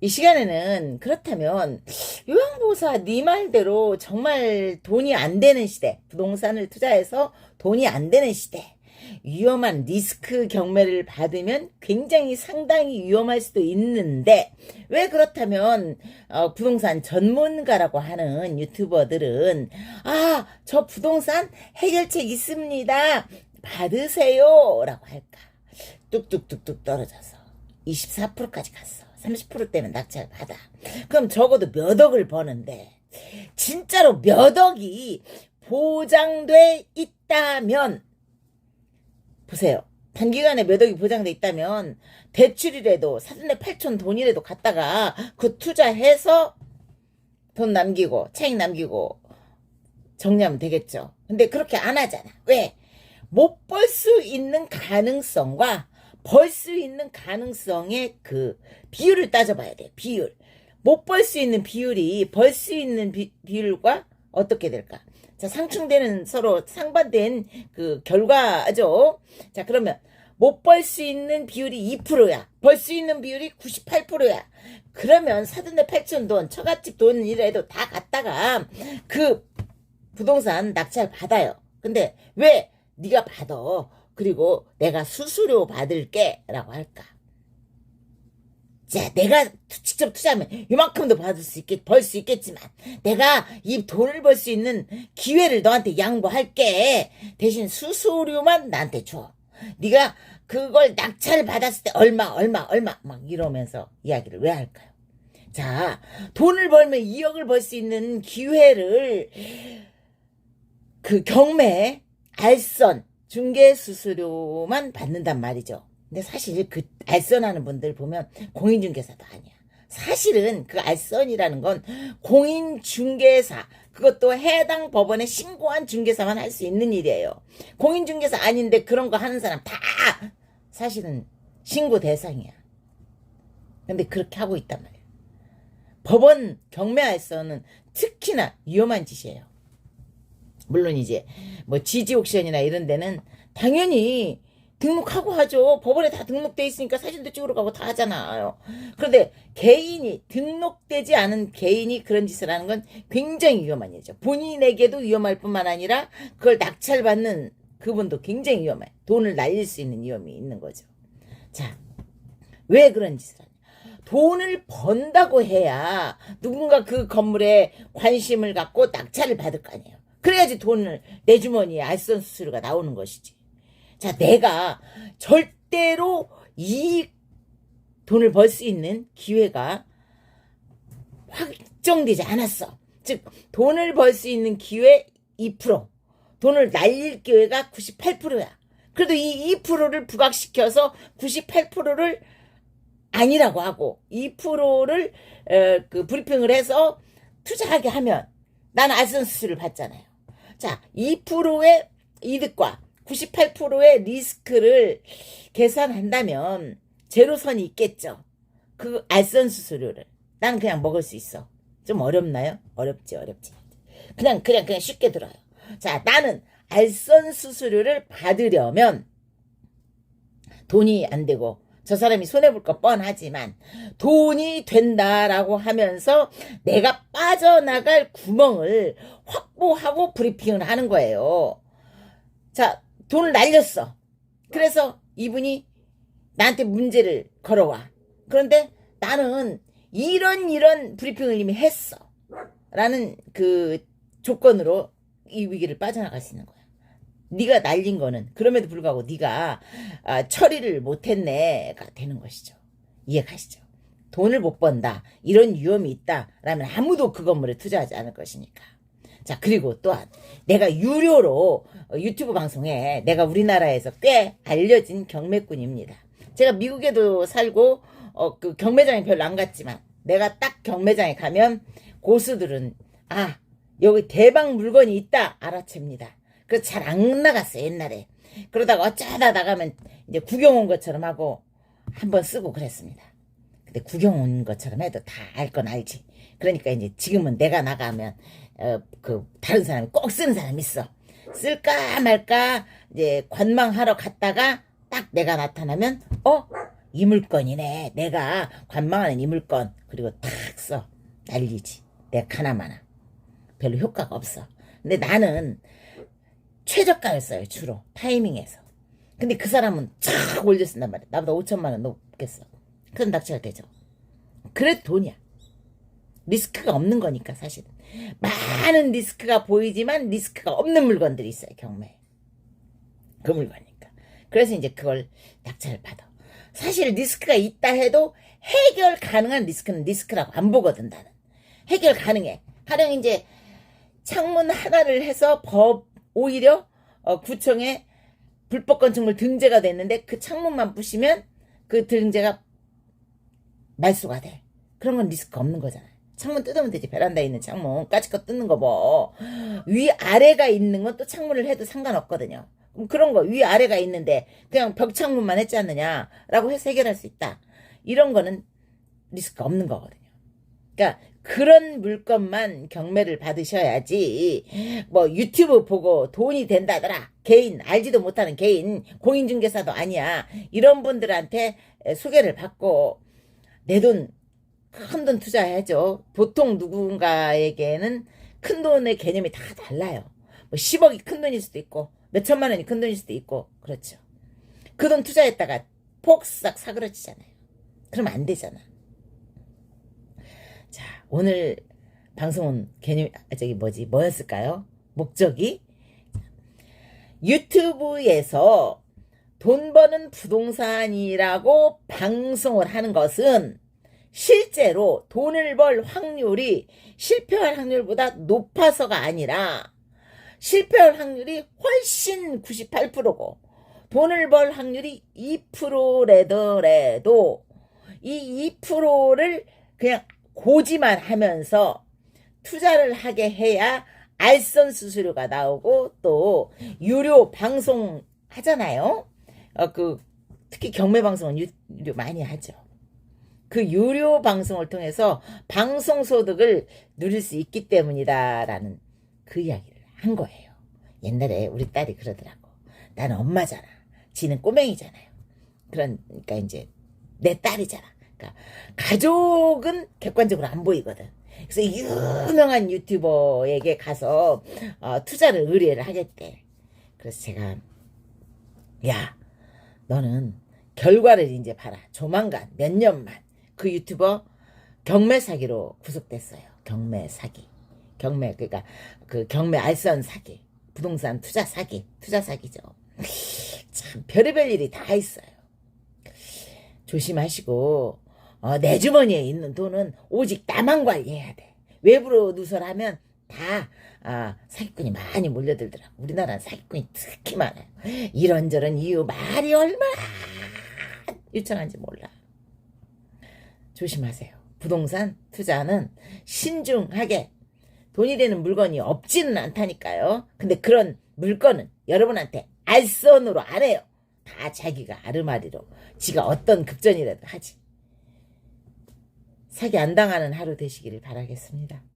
이 시간에는 그렇다면 요양보호사 네 말대로 정말 돈이 안 되는 시대, 부동산을 투자해서 돈이 안 되는 시대, 위험한 리스크 경매를 받으면 굉장히 상당히 위험할 수도 있는데, 왜 그렇다면 부동산 전문가라고 하는 유튜버들은 저 부동산 해결책 있습니다, 받으세요 라고 할까? 뚝뚝뚝뚝 떨어져서 24%까지 갔어. 30%대면 낙찰 받아. 그럼 적어도 몇 억을 버는데, 진짜로 몇 억이 보장돼 있다면, 보세요. 단기간에 몇 억이 보장돼 있다면 대출이라도 사돈네 8천 돈이라도 갖다가 그 투자해서 돈 남기고 차익 남기고 정리하면 되겠죠. 근데 그렇게 안 하잖아. 왜? 못 벌 수 있는 가능성과 벌 수 있는 가능성의 그 비율을 따져봐야 돼. 비율. 못 벌 수 있는 비율이 벌 수 있는 비율과 어떻게 될까? 자, 상충되는 서로 상반된 그 결과죠. 자, 그러면 못 벌 수 있는 비율이 2%야. 벌 수 있는 비율이 98%야. 그러면 사돈네 8천 돈, 처갓집 돈이라도 다 갖다가 그 부동산 낙찰 받아요. 근데 왜 네가 받아? 그리고 내가 수수료 받을게 라고 할까? 자, 내가 직접 투자하면 이만큼도 받을 수 있겠, 벌 수 있겠지만, 내가 이 돈을 벌 수 있는 기회를 너한테 양보할게. 대신 수수료만 나한테 줘. 네가 그걸 낙찰 받았을 때 얼마 막 이러면서 이야기를 왜 할까요? 자, 돈을 벌면 2억을 벌 수 있는 기회를 그 경매, 알선, 중개 수수료만 받는단 말이죠. 근데 사실 그 알선하는 분들 보면 공인중개사도 아니야. 사실은 그 알선이라는 건 공인중개사, 그것도 해당 법원에 신고한 중개사만 할 수 있는 일이에요. 공인중개사 아닌데 그런 거 하는 사람 다 사실은 신고 대상이야. 근데 그렇게 하고 있단 말이야. 법원 경매 알선은 특히나 위험한 짓이에요. 물론 이제 뭐 지지 옥션이나 이런 데는 당연히 등록하고 하죠. 법원에 다 등록돼 있으니까 사진도 찍으러 가고 다 하잖아요. 그런데 개인이, 등록되지 않은 개인이 그런 짓을 하는 건 굉장히 위험한 일이죠. 본인에게도 위험할 뿐만 아니라 그걸 낙찰받는 그분도 굉장히 위험해. 돈을 날릴 수 있는 위험이 있는 거죠. 자, 왜 그런 짓을 하냐? 돈을 번다고 해야 누군가 그 건물에 관심을 갖고 낙찰을 받을 거 아니에요. 그래야지 돈을 내 주머니에 알선 수수료가 나오는 것이지. 자, 내가 절대로 이 돈을 벌 수 있는 기회가 확정되지 않았어. 즉, 돈을 벌 수 있는 기회 2%, 돈을 날릴 기회가 98%야. 그래도 이 2%를 부각시켜서 98%를 아니라고 하고 2%를 그 브리핑을 해서 투자하게 하면 나는 알선 수수료를 받잖아요. 자, 2%의 이득과 98%의 리스크를 계산한다면 제로선이 있겠죠. 그 알선 수수료를 나는 그냥 먹을 수 있어. 좀 어렵나요? 어렵지. 그냥 쉽게 들어요. 자, 나는 알선 수수료를 받으려면 돈이 안 되고 저 사람이 손해볼 거 뻔하지만 돈이 된다라고 하면서 내가 빠져나갈 구멍을 확보하고 브리핑을 하는 거예요. 자, 돈을 날렸어. 그래서 이분이 나한테 문제를 걸어와. 그런데 나는 이런 브리핑을 이미 했어. 라는 그 조건으로 이 위기를 빠져나갈 수 있는 거야. 네가 날린 거는 그럼에도 불구하고 네가 처리를 못했네가 되는 것이죠. 이해가시죠? 돈을 못 번다, 이런 위험이 있다라면 아무도 그 건물에 투자하지 않을 것이니까. 자, 그리고 또한 내가 유료로 유튜브 방송에 내가 우리나라에서 꽤 알려진 경매꾼입니다. 제가 미국에도 살고 그 경매장에 별로 안 갔지만 내가 딱 경매장에 가면 고수들은 여기 대박 물건이 있다 알아챕니다. 그래서 잘 안 나갔어요, 옛날에. 그러다가 어쩌다 나가면 이제 구경 온 것처럼 하고 한번 쓰고 그랬습니다. 근데 구경 온 것처럼 해도 다 알 건 알지. 그러니까 이제 지금은 내가 나가면 그 다른 사람이 꼭 쓰는 사람이 있어. 쓸까 말까 이제 관망하러 갔다가 딱 내가 나타나면 이 물건이네. 내가 관망하는 이 물건. 그리고 탁 써. 날리지. 내가 하나마나. 별로 효과가 없어. 근데 나는 최저가를 써요. 주로. 타이밍에서. 근데 그 사람은 쫙 올려 쓴단 말이야. 나보다 5천만 원 높겠어. 그럼 낙찰 되죠. 그래도 돈이야. 리스크가 없는 거니까 사실은. 많은 리스크가 보이지만 리스크가 없는 물건들이 있어요. 경매에. 그 물건이니까. 그래서 이제 그걸 낙찰을 받아. 사실 리스크가 있다 해도 해결 가능한 리스크는 리스크라고 안 보거든 나는. 해결 가능해. 가령 이제 창문 하나를 해서 오히려 구청에 불법 건축물 등재가 됐는데 그 창문만 부시면 그 등재가 말소가 돼. 그런 건 리스크 없는 거잖아. 창문 뜯으면 되지. 베란다에 있는 창문 까짓거 뜯는 거 뭐. 위아래가 있는 건 또 창문을 해도 상관없거든요. 그럼 그런 거 위아래가 있는데 그냥 벽창문만 했지 않느냐라고 해서 해결할 수 있다. 이런 거는 리스크 없는 거거든요. 그러니까 그런 물건만 경매를 받으셔야지 뭐 유튜브 보고 돈이 된다더라. 개인 알지도 못하는 개인 공인중개사도 아니야. 이런 분들한테 소개를 받고 내 돈 큰 돈 투자해야죠. 보통 누군가에게는 큰 돈의 개념이 다 달라요. 뭐 10억이 큰 돈일 수도 있고 몇 천만 원이 큰 돈일 수도 있고 그렇죠. 그 돈 투자했다가 폭삭 사그러지잖아요. 그러면 안 되잖아. 자, 오늘 방송은 뭐였을까요? 목적이 유튜브에서 돈 버는 부동산이라고 방송을 하는 것은 실제로 돈을 벌 확률이 실패할 확률보다 높아서가 아니라 실패할 확률이 훨씬 98%고 돈을 벌 확률이 2%래더라도 이 2%를 그냥 고지만 하면서 투자를 하게 해야 알선 수수료가 나오고 또 유료 방송 하잖아요. 특히 경매 방송은 유료 많이 하죠. 그 유료 방송을 통해서 방송 소득을 누릴 수 있기 때문이다라는 그 이야기를 한 거예요. 옛날에 우리 딸이 그러더라고. 나는 엄마잖아. 지는 꼬맹이잖아요. 그러니까 이제 내 딸이잖아. 그러니까 가족은 객관적으로 안 보이거든. 그래서 유명한 유튜버에게 가서 투자를 의뢰를 하겠대. 그래서 제가 야 너는 결과를 이제 봐라. 조만간 몇 년만 그 유튜버 경매 사기로 구속됐어요. 경매 사기. 그러니까 그 경매 알선 사기. 부동산 투자 사기죠. 참 별의별 일이 다 있어요. 조심하시고 내 주머니에 있는 돈은 오직 나만 관리해야 돼. 외부로 누설하면 다 사기꾼이 많이 몰려들더라고. 우리나라는 사기꾼이 특히 많아요. 이런저런 이유 말이 얼마나 유창한지 몰라. 조심하세요. 부동산 투자는 신중하게 돈이 되는 물건이 없지는 않다니까요. 근데 그런 물건은 여러분한테 알선으로 안 해요. 다 자기가 아르마리로 지가 어떤 급전이라도 하지. 사기 안 당하는 하루 되시기를 바라겠습니다.